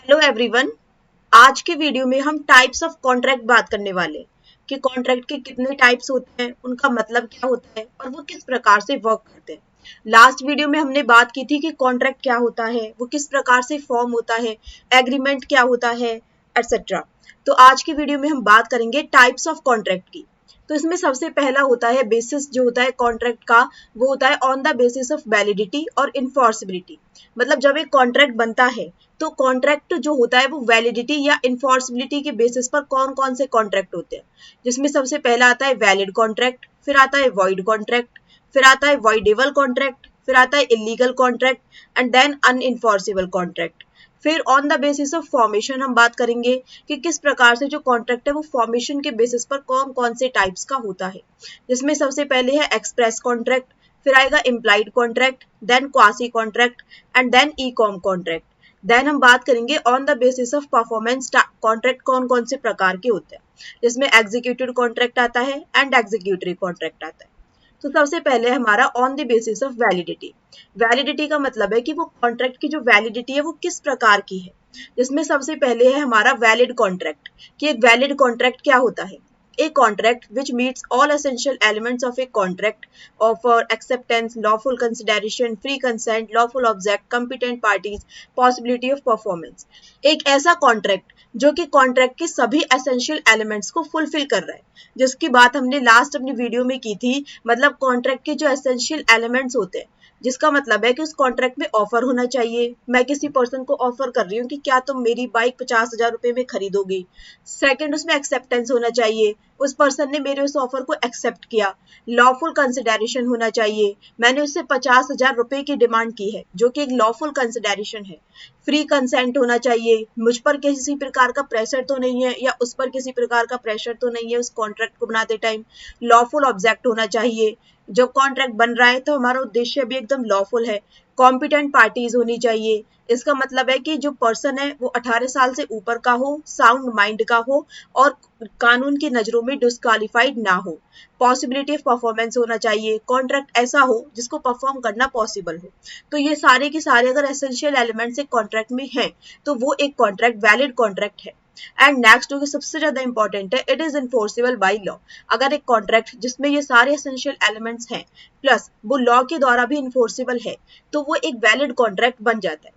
Hello everyone. आज के video में हम टाइप्स ऑफ कॉन्ट्रैक्ट बात करने वाले हैं कि कॉन्ट्रैक्ट के कितने टाइप्स होते हैं, उनका मतलब क्या होता है और वो किस प्रकार से वर्क करते हैं। लास्ट वीडियो में हमने बात की थी कि कॉन्ट्रैक्ट क्या होता है, वो किस प्रकार से फॉर्म होता है, एग्रीमेंट क्या होता है, एटसेट्रा। तो आज की वीडियो में हम बात करेंगे टाइप्स ऑफ कॉन्ट्रैक्ट की। तो इसमें सबसे पहला होता है बेसिस जो होता है कॉन्ट्रैक्ट का, वो होता है on the basis of validity और इन्फोर्सिबिलिटी। मतलब जब एक कॉन्ट्रैक्ट बनता है तो कॉन्ट्रैक्ट जो होता है वो वैलिडिटी या इन्फोर्सिबिलिटी के बेसिस पर कौन कौन से कॉन्ट्रैक्ट होते हैं, जिसमें सबसे पहला आता है वैलिड कॉन्ट्रैक्ट, फिर आता है वॉइड कॉन्ट्रैक्ट, फिर आता है वॉइडेबल कॉन्ट्रैक्ट, फिर आता है illegal contract and then unenforceable contract. फिर on the basis of formation हम बात करेंगे कि किस प्रकार से जो कॉन्ट्रैक्ट है वो फॉर्मेशन के बेसिस पर कौन कौन से टाइप्स का होता है, जिसमें सबसे पहले है एक्सप्रेस कॉन्ट्रैक्ट, फिर आएगा implied contract, then quasi contract and then e com contract. Then हम बात करेंगे on the basis of performance contract कौन कौन से प्रकार के होते हैं, जिसमें एग्जीक्यूटिव कॉन्ट्रैक्ट आता है एंड एग्जीक्यूटरी कॉन्ट्रैक्ट आता है। तो सबसे पहले हमारा on the basis of validity. Validity का मतलब है कि वो कॉन्ट्रैक्ट की जो वैलिडिटी है वो किस प्रकार की है, जिसमें सबसे पहले है हमारा वैलिड कॉन्ट्रैक्ट। कि एक वैलिड कॉन्ट्रैक्ट क्या होता है? A contract which meets all essential elements of a contract: offer, acceptance, lawful consideration, free consent, lawful object, competent parties, possibility of performance। एक ऐसा कॉन्ट्रैक्ट जो कि कॉन्ट्रैक्ट के सभी एसेंशियल एलिमेंट्स को फुलफिल कर रहा है, जिसकी बात हमने लास्ट अपनी वीडियो में की थी। मतलब कॉन्ट्रैक्ट के जो एसेंशियल एलिमेंट्स होते हैं, जिसका मतलब है कि उस कॉन्ट्रैक्ट में ऑफर होना चाहिए। मैं किसी पर्सन को ऑफर कर रही हूँ कि क्या तुम मेरी बाइक 50,000 रुपए में खरीदोगे। सेकंड, उसमें एक्सेप्टेंस होना चाहिए, उस पर्सन ने मेरे उस ऑफर को एक्सेप्ट किया। लॉफुल कंसिडरेशन होना चाहिए, मैंने उससे 50,000 रुपए की डिमांड की है, जो कि एक लॉफुल कंसिडरेशन है। फ्री कंसेंट होना चाहिए, मुझ पर किसी प्रकार का प्रेशर तो नहीं है या उस पर किसी प्रकार का प्रेशर तो नहीं है उस कॉन्ट्रैक्ट को बनाते टाइम। लॉफुल ऑब्जेक्ट होना चाहिए, जब कॉन्ट्रैक्ट बन रहा है तो हमारा उद्देश्य भी एकदम लॉफुल है। कॉम्पिटेंट पार्टीज होनी चाहिए, इसका मतलब है कि जो पर्सन है वो 18 साल से ऊपर का हो, साउंड माइंड का हो और कानून की नजरों में डिस्क्वालिफाइड ना हो। पॉसिबिलिटी ऑफ परफॉर्मेंस होना चाहिए, कॉन्ट्रैक्ट ऐसा हो जिसको परफॉर्म करना पॉसिबल हो। तो ये सारे के सारे अगर एसेंशियल एलिमेंट्स एक कॉन्ट्रैक्ट में हैं तो वो एक कॉन्ट्रैक्ट वैलिड कॉन्ट्रैक्ट है। एंड नेक्स्ट जो कि सबसे ज्यादा इंपॉर्टेंट है, it is enforceable by law. अगर एक कॉन्ट्रैक्ट जिसमें ये सारे एसेंशियल एलिमेंट्स हैं प्लस वो लॉ के द्वारा भी इन्फोर्सिबल है तो वो एक वैलिड कॉन्ट्रैक्ट बन जाता है।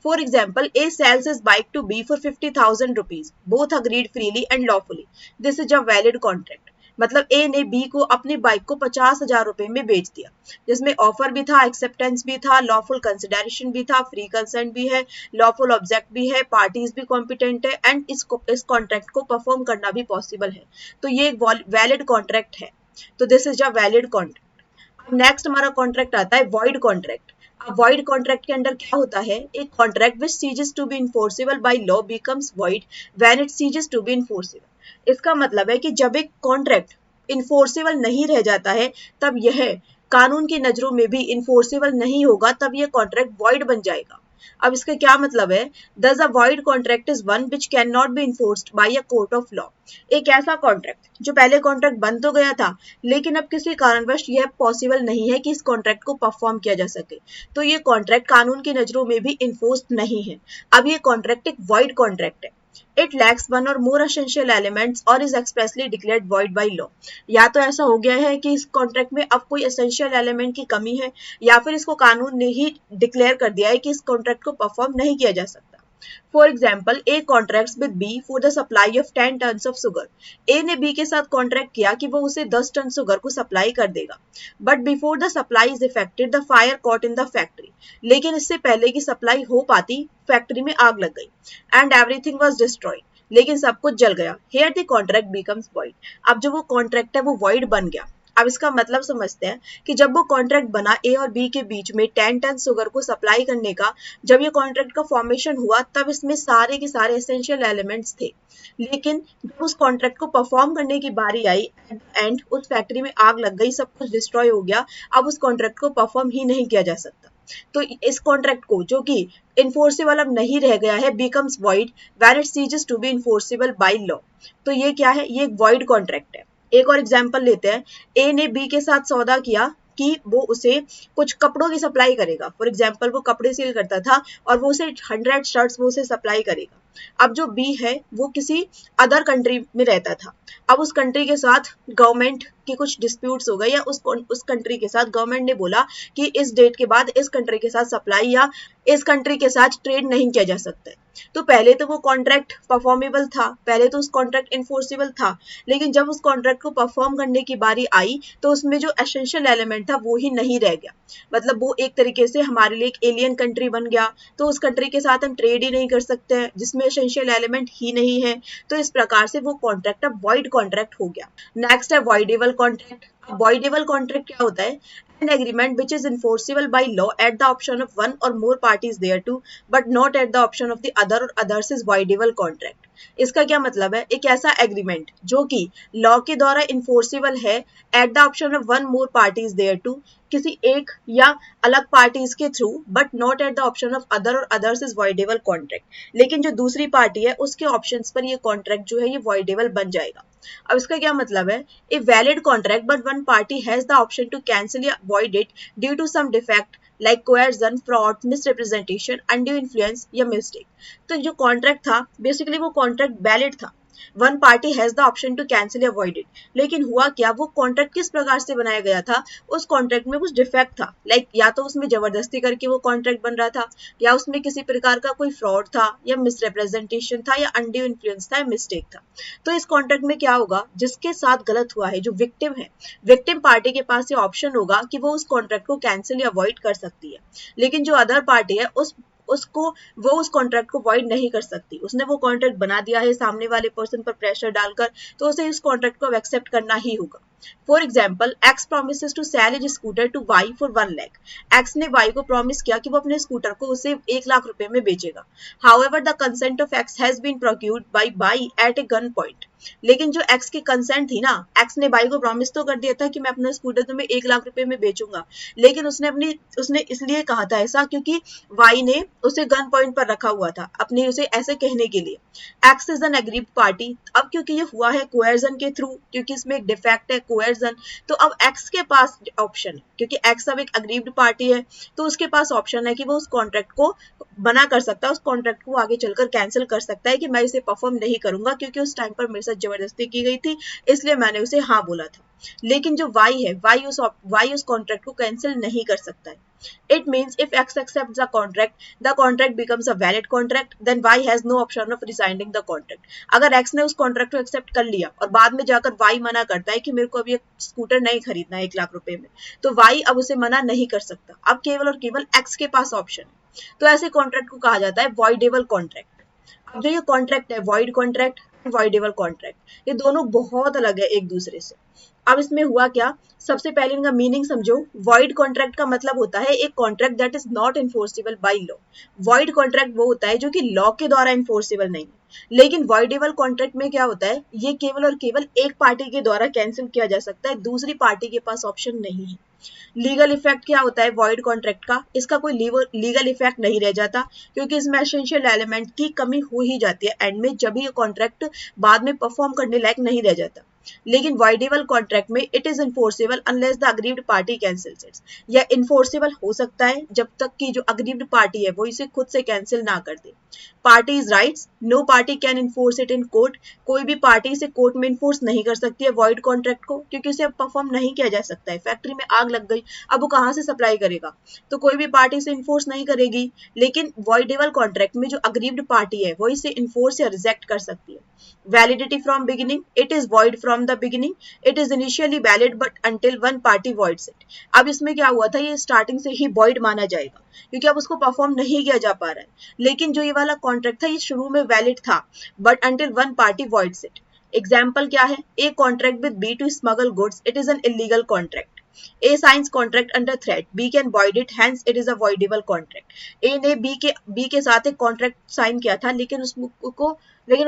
For example, A sells his bike to B for 50,000 rupees. Both agreed freely and lawfully. This is a valid contract. मतलब A ने B को अपनी बाइक को 50,000 रुपए में बेच दिया, जिसमें ऑफर भी था, एक्सेप्टेंस भी था, लॉफुल कंसिडरेशन भी था, फ्री कंसेंट भी है, लॉफुल ऑब्जेक्ट भी है, पार्टीज भी कॉम्पिटेंट है एंड इस कॉन्ट्रैक्ट को परफॉर्म करना भी पॉसिबल है। तो ये एक वैलिड कॉन्ट्रैक्ट है। तो this is a valid contract. Next हमारा कॉन्ट्रैक्ट आता है वॉइड कॉन्ट्रैक्ट। वॉइड कॉन्ट्रैक्ट के अंदर क्या होता है? एक contract which ceases to be enforceable by law becomes void when it ceases to be enforceable. इसका मतलब है कि जब एक कॉन्ट्रैक्ट इन्फोर्सिबल नहीं रह जाता है तब यह कानून की नजरों में भी इन्फोर्सिबल नहीं होगा, तब यह कॉन्ट्रैक्ट वॉइड बन जाएगा। अब इसका क्या मतलब है? Thus a void contract is one which cannot be enforced by a court of law। एक ऐसा कॉन्ट्रैक्ट जो पहले कॉन्ट्रैक्ट बन तो गया था लेकिन अब किसी कारणवश यह पॉसिबल नहीं है कि इस कॉन्ट्रैक्ट को परफॉर्म किया जा सके, तो ये कॉन्ट्रैक्ट कानून की नजरों में भी इन्फोर्स्ड नहीं है। अब ये कॉन्ट्रैक्ट एक वॉइड कॉन्ट्रैक्ट है। इट लैक्स वन और मोर एसेंशियल एलिमेंट्स और is expressly declared void by law. या तो ऐसा हो गया है कि इस कॉन्ट्रैक्ट में अब कोई एसेंशियल एलिमेंट की कमी है या फिर इसको कानून ने ही डिक्लेयर कर दिया है कि इस कॉन्ट्रैक्ट को परफॉर्म नहीं किया जा सकता। For example, A contracts with B for the supply of 10 tons of sugar. A ने बी के साथ कॉन्ट्रैक्ट किया कि वो उसे 10 टन शुगर को सप्लाई कर देगा, but before the supply is affected the fire caught in the factory. लेकिन इससे पहले की सप्लाई हो पाती फैक्ट्री में आग लग गई एंड एवरीथिंग वाज डिस्ट्रॉयड। लेकिन सब कुछ जल गया। Here the contract becomes void. अब जो वो कॉन्ट्रैक्ट है वो वॉइड बन गया। अब इसका मतलब समझते हैं कि जब वो कॉन्ट्रैक्ट बना ए और बी के बीच में 10 टन शुगर को सप्लाई करने का, जब ये कॉन्ट्रैक्ट का फॉर्मेशन हुआ तब इसमें सारे के सारे एसेंशियल एलिमेंट्स थे। लेकिन जब उस कॉन्ट्रैक्ट को परफॉर्म करने की बारी आई एंड उस फैक्ट्री में आग लग गई, सब कुछ डिस्ट्रॉय हो गया, अब उस कॉन्ट्रैक्ट को परफॉर्म ही नहीं किया जा सकता। तो इस कॉन्ट्रैक्ट को जो कि इन्फोर्सिबल अब नहीं रह गया है becomes void when it ceases to be enforceable by law. तो ये क्या है? ये एक वॉइड कॉन्ट्रैक्ट है। एक और एग्जांपल लेते हैं। ए ने बी के साथ सौदा किया कि वो उसे कुछ कपड़ों की सप्लाई करेगा। फॉर एग्जाम्पल वो कपड़े सेल करता था और वो उसे 100 शर्ट्स वो उसे सप्लाई करेगा। अब जो बी है वो किसी अदर कंट्री में रहता था। अब उस कंट्री के साथ गवर्नमेंट के कुछ डिस्प्यूट्स हो गए, या उस कंट्री के साथ गवर्नमेंट ने बोला कि इस डेट के बाद इस कंट्री के साथ सप्लाई या इस कंट्री के साथ ट्रेड नहीं किया जा सकता है। तो पहले तो वो कॉन्ट्रैक्ट परफॉर्मेबल था, पहले तो उस कॉन्ट्रैक्ट इन्फोर्सेबल था, लेकिन जब उस कॉन्ट्रैक्ट को परफॉर्म करने की बारी आई तो उसमें जो एसेंशियल एलिमेंट था वो ही नहीं रह गया। मतलब वो एक तरीके से हमारे लिए एक एलियन कंट्री बन गया, तो उस कंट्री के साथ हम ट्रेड ही नहीं कर सकते हैं जिसमें एसेंशियल एलिमेंट ही नहीं है। तो इस प्रकार से वो कॉन्ट्रैक्ट अब वॉइड कॉन्ट्रैक्ट हो गया। नेक्स्ट है वॉइडेबल कॉन्ट्रैक्ट। वॉइडेबल कॉन्ट्रैक्ट क्या होता है? An agreement which is enforceable by law at the option of one or more parties thereto, but not at the option of the other or others is voidable contract. इसका क्या मतलब है? एक ऐसा agreement जो कि लॉ के द्वारा इन्फोर्सेबल है at the option of one more parties thereto, किसी एक या अलग पार्टीज के थ्रू, but not at the option of other और अदर्स इज वॉइडेबल कॉन्ट्रैक्ट। लेकिन जो दूसरी पार्टी है उसके ऑप्शंस पर ये कॉन्ट्रैक्ट जो है ये वॉइडेबल बन जाएगा। अब इसका क्या मतलब है? A valid contract but one party has the option to cancel या avoid it due to some defect like coercion, fraud, misrepresentation, undue influence या मिस्टेक। तो जो कॉन्ट्रैक्ट था बेसिकली वो कॉन्ट्रैक्ट वैलिड था, one party has the option to cancel या avoid it. लेकिन हुआ क्या, वो कॉन्ट्रैक्ट किस प्रकार से बनाया गया था? उस कॉन्ट्रैक्ट में कुछ डिफेक्ट था, लाइक या तो उसमें जबरदस्ती करके वो कॉन्ट्रैक्ट बन रहा था, या उसमें किसी प्रकार का कोई फ्रॉड था, या मिसरिप्रेजेंटेशन था, या अनड्यू इन्फ्लुएंस था, या मिस्टेक था। तो इस कॉन्ट्रैक्ट में क्या होगा, जिसके साथ गलत हुआ है, जो विक्टिम है, विक्टिम पार्टी के पास ये ऑप्शन होगा कि वो उस कॉन्ट्रैक्ट को कैंसिल या अवॉइड कर सकती है। लेकिन जो अदर पार्टी है उसको वो उस कॉन्ट्रैक्ट को वॉइड नहीं कर सकती। उसने वो कॉन्ट्रैक्ट बना दिया है सामने वाले पर्सन पर प्रेशर डालकर, तो उसे इस कॉन्ट्रैक्ट को एक्सेप्ट करना ही होगा। For example, X promises to sell his scooter to Y for 1 lakh. X ने वाई को प्रॉमिस किया कि वो अपने स्कूटर को उसे 1 लाख रुपए में बेचेगा। However the consent of X has been procured by Y at a gun point. लेकिन जो एक्स की कंसेंट थी ना, एक्स ने वाई को प्रॉमिस तो कर दिया था कि मैं अपना स्कूटर तुम्हें 1 लाख रुपए में बेचूंगा, लेकिन उसने इसलिए कहा था ऐसा क्योंकि वाई ने उसे गन पॉइंट पर रखा हुआ था, अपने उसे ऐसे कहने के लिए। X is an agreed party. अब क्योंकि ये हुआ है कोएर्जन के थ्रू, क्योंकि इसमें एक डिफेक्ट है कोएर्जन, तो अब एक्स के पास ऑप्शन है, क्योंकि एक्स अब एक अग्रीव्ड पार्टी है, तो उसके पास ऑप्शन है कि वो उस कॉन्ट्रैक्ट को मना कर सकता है, उस कॉन्ट्रैक्ट को आगे चलकर कैंसिल कर सकता है कि मैं इसे परफॉर्म नहीं करूंगा क्योंकि उस टाइम पर मेरे साथ जबरदस्ती की गई थी, इसलिए मैंने उसे हाँ बोला था। लेकिन जो वाई है, वाई उस कॉन्ट्रैक्ट को कैंसिल नहीं कर सकता है। It means if X accepts the contract becomes a valid contract, then Y has no option of resigning the contract. अगर X ने उस कॉन्ट्रैक्ट को एक्सेप्ट कर लिया और बाद में जाकर Y मना करता है कि मेरे को अभी स्कूटर नहीं खरीदना है 1 लाख रुपए में, तो Y अब उसे मना नहीं कर सकता। अब केवल और केवल X के पास ऑप्शन है। तो ऐसे कॉन्ट्रैक्ट को कहा जाता है वॉइडेबल कॉन्ट्रैक्ट। अब जो ये कॉन्ट्रैक्ट है, वॉइड कॉन्ट्रैक्ट, वॉइडेबल कॉन्ट्रैक्ट, ये दोनों बहुत अलग है एक दूसरे से। अब इसमें हुआ क्या, सबसे पहले इनका मीनिंग समझो। वॉइड कॉन्ट्रैक्ट का मतलब होता है एक contract that is not enforceable by law. Void contract वो होता है जो कि लॉ के द्वारा इन्फोर्सेबल नहीं है। लेकिन वॉइडेबल कॉन्ट्रैक्ट में क्या होता है, ये केवल और केवल एक पार्टी के द्वारा कैंसिल किया जा सकता है, दूसरी पार्टी के पास ऑप्शन नहीं है। लीगल इफेक्ट क्या होता है वॉइड कॉन्ट्रैक्ट का, इसका कोई लीगल इफेक्ट नहीं रह जाता, क्योंकि इसमें एसेंशियल एलिमेंट की कमी हो ही जाती है एंड में, जब ये कॉन्ट्रैक्ट बाद में परफॉर्म करने लायक नहीं रह जाता। लेकिन वॉइडेबल कॉन्ट्रैक्ट में it is enforceable unless the aggrieved party cancels it. यह इन्फोर्सेबल हो सकता है जब तक कि जो अग्रीव्ड पार्टी है वो इसे खुद से कैंसिल ना कर दे। Parties rights, no party can enforce it in court. कोई भी पार्टी इसे कोर्ट में इन्फोर्स नहीं कर सकती है वॉइड कॉन्ट्रैक्ट को, क्योंकि उसे अब परफॉर्म नहीं किया जा सकता है। फैक्ट्री में आग लग गई, अब वो कहाँ से सप्लाई करेगा, तो कोई भी पार्टी इसे इन्फोर्स नहीं करेगी। लेकिन वॉइडेबल कॉन्ट्रैक्ट में जो अग्रीव्ड पार्टी है वो इसे इन्फोर्स या रिजेक्ट कर सकती है। Validity from beginning, it is void from the beginning, it is initially valid but until one party voids it. अब इसमें क्या हुआ था, ये स्टार्टिंग से ही वॉइड माना जाएगा क्योंकि अब उसको परफॉर्म नहीं किया जा पा रहा है। लेकिन जो ये वाला कॉन्ट्रैक्ट था ये शुरू में वैलिड था, but until one party voids it. Example क्या है, A contract with B to smuggle goods, it is an illegal contract. A signs contract under threat, B can void it, hence it is a voidable contract. A ने B के साथ एक contract sign किया था, लेकिन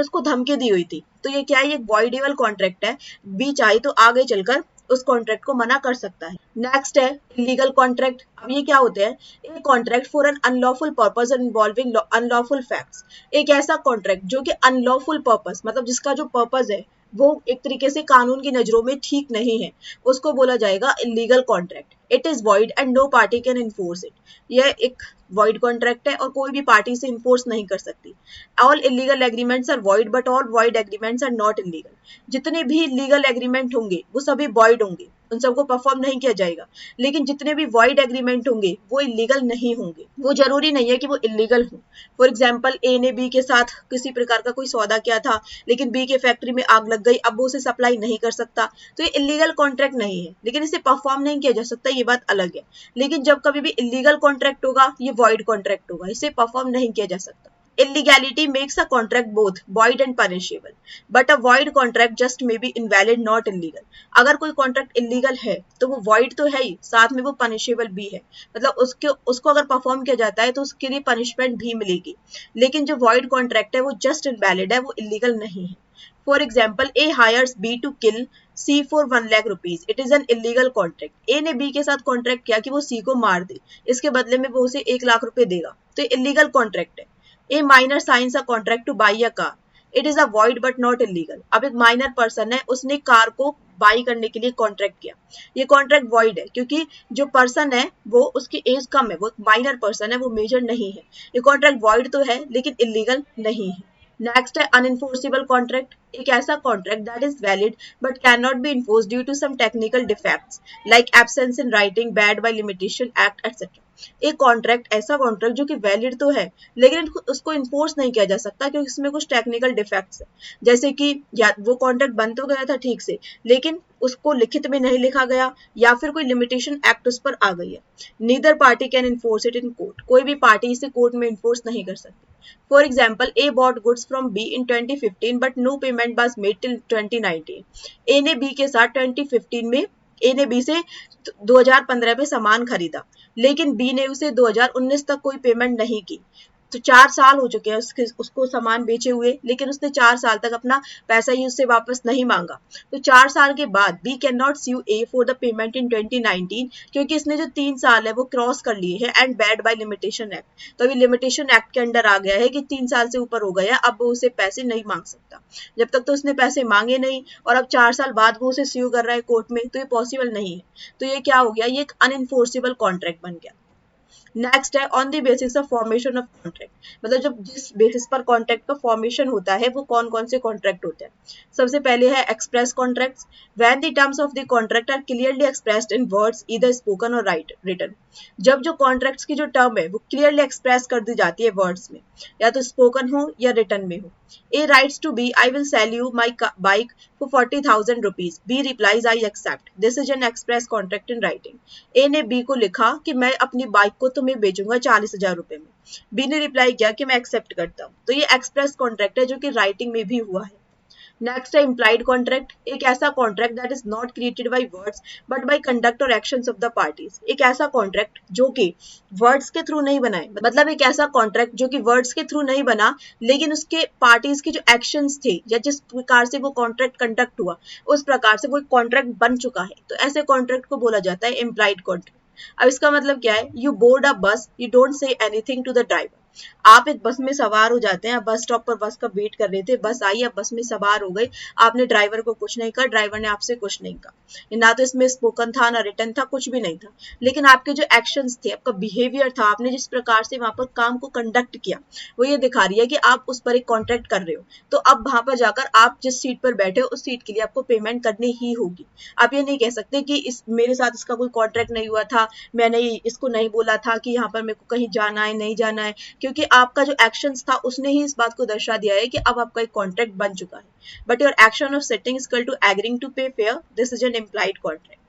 उसको धमकी दी हुई थी, तो ये क्या है, ये वॉइडेबल कॉन्ट्रैक्ट है। B चाहे तो आगे चलकर उस कॉन्ट्रैक्ट को मना कर सकता है। नेक्स्ट है इलीगल कॉन्ट्रैक्ट। अब ये क्या होते हैं, a contract for an unlawful purpose involving unlawful facts. एक ऐसा कॉन्ट्रैक्ट जो कि अनलॉफुल पर्पस, मतलब जिसका जो पर्पस है वो एक तरीके से कानून की नजरों में ठीक नहीं है, उसको बोला जाएगा illegal contract. It is void and no party can enforce it. यह एक वॉइड कॉन्ट्रैक्ट है और कोई भी पार्टी से इन्फोर्स नहीं कर सकती। All illegal agreements are void but all void agreements are not illegal. जितने भी लीगल एग्रीमेंट होंगे वो सभी वॉइड होंगे, उन सबको परफॉर्म नहीं किया जाएगा। लेकिन जितने भी वॉइड एग्रीमेंट होंगे वो इलीगल नहीं होंगे, वो जरूरी नहीं है कि वो इलीगल हो। फॉर एग्जाम्पल, ए ने बी के साथ किसी प्रकार का कोई सौदा किया था, लेकिन बी के फैक्ट्री में आग लग गई, अब वो उसे सप्लाई नहीं कर सकता, तो ये इलीगल कॉन्ट्रैक्ट नहीं है, लेकिन इसे परफॉर्म नहीं किया जा सकता, ये बात अलग है। लेकिन जब कभी भी इलीगल कॉन्ट्रैक्ट होगा ये वॉइड कॉन्ट्रैक्ट होगा, इसे परफॉर्म नहीं किया जा सकता। Illegality makes a contract both void and punishable, but a void contract just may be invalid, not illegal. अगर कोई कॉन्ट्रैक्ट इलीगल है तो वो void तो है ही, साथ में वो पनिशेबल भी है, मतलब उसको अगर परफॉर्म किया जाता है तो उसके लिए पनिशमेंट भी मिलेगी। लेकिन जो void कॉन्ट्रैक्ट है वो जस्ट इनवैलिड है, वो इलीगल नहीं है। For example, A hires B to kill C for 1 lakh rupees. It is an illegal contract. A ने B के साथ कॉन्ट्रैक्ट किया कि वो C को मार दे, इसके बदले में वो उसे 1 लाख रुपए देगा, तो ये इलीगल कॉन्ट्रैक्ट है। A minor signs a contract to buy a car. It is a void but not illegal. अब एक माइनर पर्सन है, उसने कार को बाई करने के लिए कॉन्ट्रैक्ट किया, ये कॉन्ट्रैक्ट वॉइड है क्योंकि जो पर्सन है वो उसकी एज कम है, वो माइनर पर्सन है, वो मेजर नहीं है। ये कॉन्ट्रैक्ट वॉइड तो है लेकिन इलीगल नहीं है। नेक्स्ट है अनइन्फोर्सिबल कॉन्ट्रैक्ट, एक ऐसा contract that is valid but can not be enforced due to some technical defects like absence in writing, barred by limitation act etcetera. एक कॉन्ट्रैक्ट, ऐसा कॉन्ट्रैक्ट जो कि वैलिड तो है लेकिन उसको इन्फोर्स नहीं किया जा सकता क्योंकि इसमें कुछ टेक्निकल डिफेक्ट्स है, जैसे कि या वो कॉन्ट्रैक्ट बन तो गया था ठीक से लेकिन उसको लिखित में नहीं लिखा गया, या फिर कोई लिमिटेशन एक्ट उस पर आ गई है। Neither party can enforce it in court, कोई भी पार्टी इसे कोर्ट में इन्फोर्स नहीं कर सकती। For example, A bought goods from B in 2015 but no payment was made till 2019. A ने B के साथ 2015 में A ने B से 2015 में सामान खरीदा, लेकिन B ने उसे 2019 तक कोई पेमेंट नहीं की, तो 4 साल हो चुके हैं उसको सामान बेचे हुए, लेकिन उसने 4 साल तक अपना पैसा ही उससे वापस नहीं मांगा। तो 4 साल के बाद B can not sue A for the payment in 2019 क्योंकि इसने जो 3 साल है वो क्रॉस कर लिए हैं and bad by limitation act. तो अभी लिमिटेशन एक्ट के अंडर आ गया है कि 3 साल से ऊपर हो गया, अब वो उसे पैसे नहीं मांग सकता। जब तक तो उसने पैसे मांगे नहीं और अब 4 साल बाद वो उसे स्यू कर रहा है कोर्ट में, तो ये पॉसिबल नहीं है। तो ये क्या हो गया, ये एक अनइन्फोर्सिबल कॉन्ट्रैक्ट बन गया। नेक्स्ट है on the basis of formation of contract, मतलब जब जिस बेसिस पर कॉन्ट्रैक्ट का फॉर्मेशन होता है वो कौन कौन से कॉन्ट्रैक्ट होते हैं। सबसे पहले है express contracts, when the terms of the contract are clearly expressed in words either spoken और रिटन। जब जो कॉन्ट्रैक्ट्स की जो टर्म है वो क्लियरली एक्सप्रेस कर दी जाती है वर्ड्स में, या तो स्पोकन हो या रिटन में हो। A writes to B, I will sell you my bike for 40,000 rupees. B replies, I accept. This is an express contract in writing. A ने B को लिखा कि मैं अपनी बाइक को तुम्हें बेचूंगा 40,000 रुपए में। B ने रिप्लाई किया कि मैं एक्सेप्ट करता हूँ। तो ये एक्सप्रेस कॉन्ट्रैक्ट है जो कि राइटिंग में भी हुआ है। नेक्स्ट है इम्प्लाइड कॉन्ट्रैक्ट, एक ऐसा contract that is not created by words but by conduct और एक्शंस ऑफ द पार्टीज। एक ऐसा कॉन्ट्रैक्ट जो कि वर्ड्स के थ्रू नहीं बना है, मतलब एक ऐसा कॉन्ट्रैक्ट जो कि वर्ड्स के थ्रू नहीं बना लेकिन उसके पार्टीज के जो एक्शंस थे या जिस प्रकार से वो कॉन्ट्रैक्ट कंडक्ट हुआ उस प्रकार से वो एक कॉन्ट्रैक्ट बन चुका है, तो ऐसे कॉन्ट्रैक्ट को बोला जाता है इम्प्लाइड कॉन्ट्रैक्ट। अब इसका मतलब क्या है, you board a bus, you don't say anything to the driver. आप एक बस में सवार हो जाते हैं, बस स्टॉप पर बस का वेट कर रहे थे, बस आई, अब बस में सवार हो गए, आपने ड्राइवर को कुछ नहीं कहा, ड्राइवर ने आपसे कुछ नहीं कहा, ना तो इसमें स्पोकन था ना रिटन था, कुछ भी नहीं था, लेकिन आपके जो एक्शंस थे, आपका बिहेवियर था, आपने जिस प्रकार से वहां पर काम को कंडक्ट किया वो ये दिखा रही है कि आप उस पर एक कॉन्ट्रैक्ट कर रहे हो। तो अब वहां पर जाकर आप जिस सीट पर बैठे हो उस सीट के लिए आपको पेमेंट करनी ही होगी। आप ये नहीं कह सकते कि मेरे साथ इसका कोई कॉन्ट्रैक्ट नहीं हुआ था, मैंने इसको नहीं बोला था कि यहाँ पर मेरे को कहीं जाना है नहीं जाना है, क्योंकि आपका जो एक्शंस था उसने ही इस बात को दर्शा दिया है कि अब आपका एक कॉन्ट्रैक्ट बन चुका है। But your action of sitting is equal to agreeing to pay fare, this is an implied contract.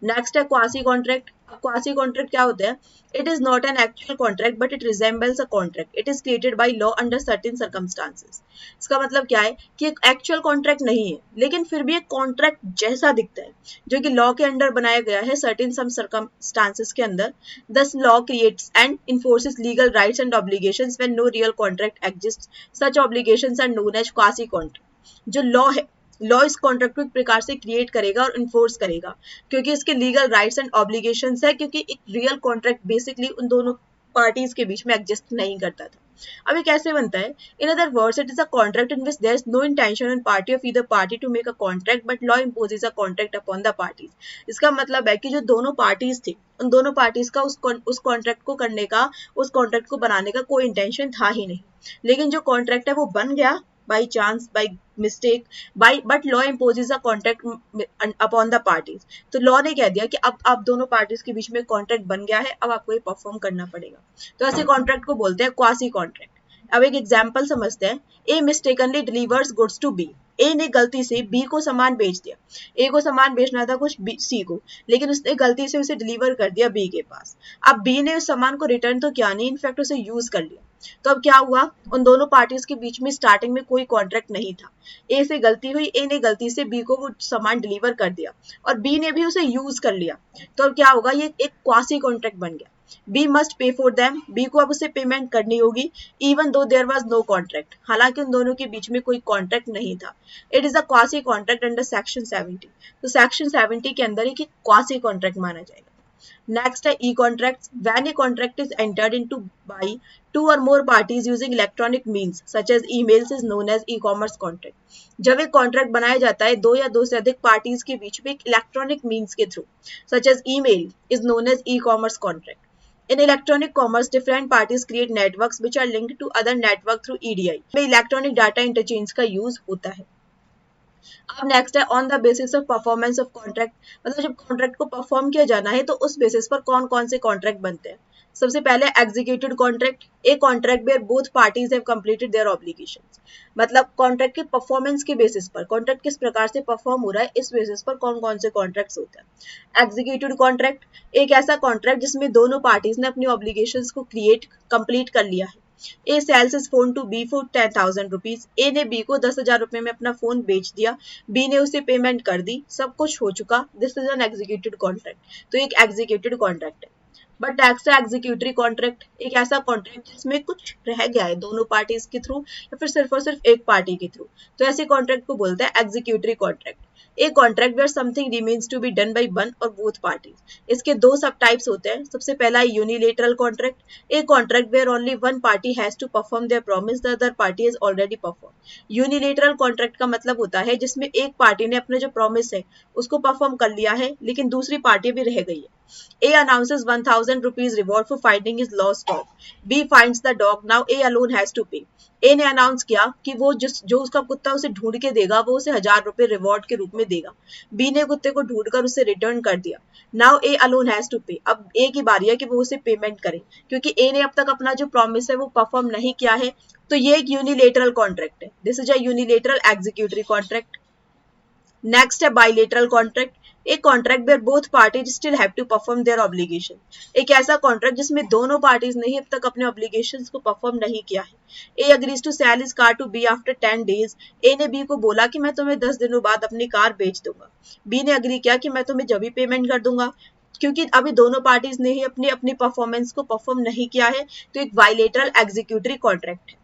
Next है क्वासी कॉन्ट्रैक्ट। क्वासी कॉन्ट्रैक्ट क्या होता है, it is not an actual contract but it resembles a contract, it is created by law under certain circumstances. इसका मतलब क्या है कि एक एक्चुअल कॉन्ट्रैक्ट नहीं है लेकिन फिर भी एक कॉन्ट्रैक्ट जैसा दिखता है जो कि लॉ के अंडर बनाया गया है सर्टेन सम सर्कमस्टांसेस के अंदर। Thus law creates and enforces legal rights and obligations when no real contract exist, such obligations are known as quasi contract. जो लॉ है, लॉ इस कॉन्ट्रैक्ट को एक प्रकार से क्रिएट करेगा और इन्फोर्स करेगा क्योंकि इसके लीगल राइट्स एंड ऑब्लिगेशंस है, क्योंकि एक रियल कॉन्ट्रैक्ट बेसिकली उन दोनों पार्टीज के बीच में एग्जिस्ट नहीं करता था। अब ये कैसे बनता है? In other words it is a contract in which there is no intention on part of either party to make a contract but law imposes a contract upon the parties. इसका मतलब है कि जो दोनों पार्टीज थी उन दोनों parties का उस कॉन्ट्रैक्ट को करने का, उस कॉन्ट्रैक्ट को बनाने का कोई इंटेंशन था ही नहीं, लेकिन जो कॉन्ट्रैक्ट है वो बन गया by chance, by mistake, by but law imposes a contract upon the parties. तो लॉ ने कह दिया कि अब आप दोनों पार्टीज के बीच में कॉन्ट्रैक्ट बन गया है, अब आपको ये परफॉर्म करना पड़ेगा। तो ऐसे कॉन्ट्रैक्ट को बोलते हैं क्वासी कॉन्ट्रैक्ट। अब एक एग्जाम्पल समझते हैं। A mistakenly delivers goods to B. A ने गलती से बी को सामान बेच दिया। ए को सामान बेचना था कुछ सी को, लेकिन उसने गलती से उसे डिलीवर कर दिया बी के पास। अब बी ने उस सामान को रिटर्न तो किया नहीं, इनफैक्ट उसे यूज कर लिया। तो अब क्या हुआ? उन दोनों पार्टीज के बीच में स्टार्टिंग में कोई कॉन्ट्रैक्ट नहीं था। ए से गलती हुई, ए ने गलती से बी को वो सामान डिलीवर कर दिया और बी ने भी उसे यूज कर लिया। तो अब क्या होगा? ये एक क्वासी कॉन्ट्रैक्ट बन गया। B must pay for them. B को अब उसे पेमेंट करनी होगी even though there was no contract, हालांकि उन दोनों के बीच में कोई कॉन्ट्रैक्ट नहीं था। It is a quasi contract under section 70। तो सेक्शन 70 के अंदर ही क्वासी कॉन्ट्रैक्ट माना जाएगा। नेक्स्ट है e contract. When a contract is entered into by two or more parties using electronic means such as emails is known as e commerce contract. जब एक contract बनाया जाता है दो या दो से अधिक पार्टीज के बीच में एक इलेक्ट्रॉनिक मीन्स के through such as email is known as e commerce contract. In electronic commerce, different parties create networks which are linked to other network through EDI. में इलेक्ट्रॉनिक डाटा इंटरचेंज का use होता है। अब next है on the basis of performance of contract. मतलब जब contract को perform किया जाना है तो उस बेसिस पर कौन कौन से कॉन्ट्रैक्ट बनते हैं। सबसे पहले executed contract. A contract where both parties have completed their obligations. मतलब कॉन्ट्रैक्ट के परफॉर्मेंस के बेसिस पर, कॉन्ट्रैक्ट किस प्रकार से परफॉर्म हो रहा है इस बेसिस पर कौन कौन से कॉन्ट्रैक्ट्स होते हैं। एग्जीक्यूटेड कॉन्ट्रैक्ट एक ऐसा कॉन्ट्रैक्ट जिसमें दोनों पार्टीज ने अपनी ऑब्लिगेशंस को कंप्लीट कर लिया है। A sells his phone to B for 10,000 rupees. A ने बी को 10,000 रुपए में अपना फोन बेच दिया, बी ने उसे पेमेंट कर दी, सब कुछ हो चुका। This is N executed contract. तो एक एग्जीक्यूटेड कॉन्ट्रैक्ट है। बट नेक्स्ट है एग्जीक्यूटरी कॉन्ट्रैक्ट। एक ऐसा कॉन्ट्रैक्ट जिसमें कुछ रह गया है दोनों पार्टीज के थ्रू या फिर सिर्फ और सिर्फ एक पार्टी के थ्रू, तो ऐसे कॉन्ट्रैक्ट को बोलते हैं executory contract. A contract where something remains to be done by one और बोथ पार्टीज। इसके दो सब टाइप्स होते हैं। सबसे पहला है unilateral contract. A contract where only one party has to perform their promise the other party has already perform. Unilateral contract का मतलब होता है जिसमें एक पार्टी ने अपना जो प्रॉमिस है उसको परफॉर्म कर लिया है लेकिन दूसरी पार्टी भी रह गई है। A announces 1,000 rupees reward for finding his lost dog. B finds the dog. Now A alone has to pay. A ने अनाउंस किया कि वो जो उसका कुत्ता उसे ढूंढ के देगा वो उसे 1,000 रुपए रिवॉर्ड के रूप में देगा। B ने कुत्ते को ढूंढकर उसे रिटर्न कर दिया। Now A alone has to pay. अब A की बारी है कि वो उसे पेमेंट करे क्योंकि A ने अब तक अपना जो प्रॉमिस है वो परफॉर्म नहीं किया है। तो ये एक यूनिलेटरल कॉन्ट्रैक्ट है। This is a unilateral executory contract. Next है बाइलेटरल कॉन्ट्रैक्ट। एक contract where both parties still have to perform their obligation. एक ऐसा कॉन्ट्रैक्ट जिसमें दोनों पार्टीज ने ही अब तक अपने ऑब्लिगेशंस को परफॉर्म नहीं किया है। A agrees to sell his car to B after 10 days. A ने बी को बोला कि मैं तुम्हें 10 दिनों बाद अपनी कार बेच दूंगा। बी ने अग्री किया कि मैं तुम्हें जब भी पेमेंट कर दूंगा। क्योंकि अभी दोनों पार्टीज ने ही अपनी परफॉर्मेंस को परफॉर्म नहीं किया है तो एक बाइलेटरल एग्जीक्यूटरी कॉन्ट्रैक्ट है।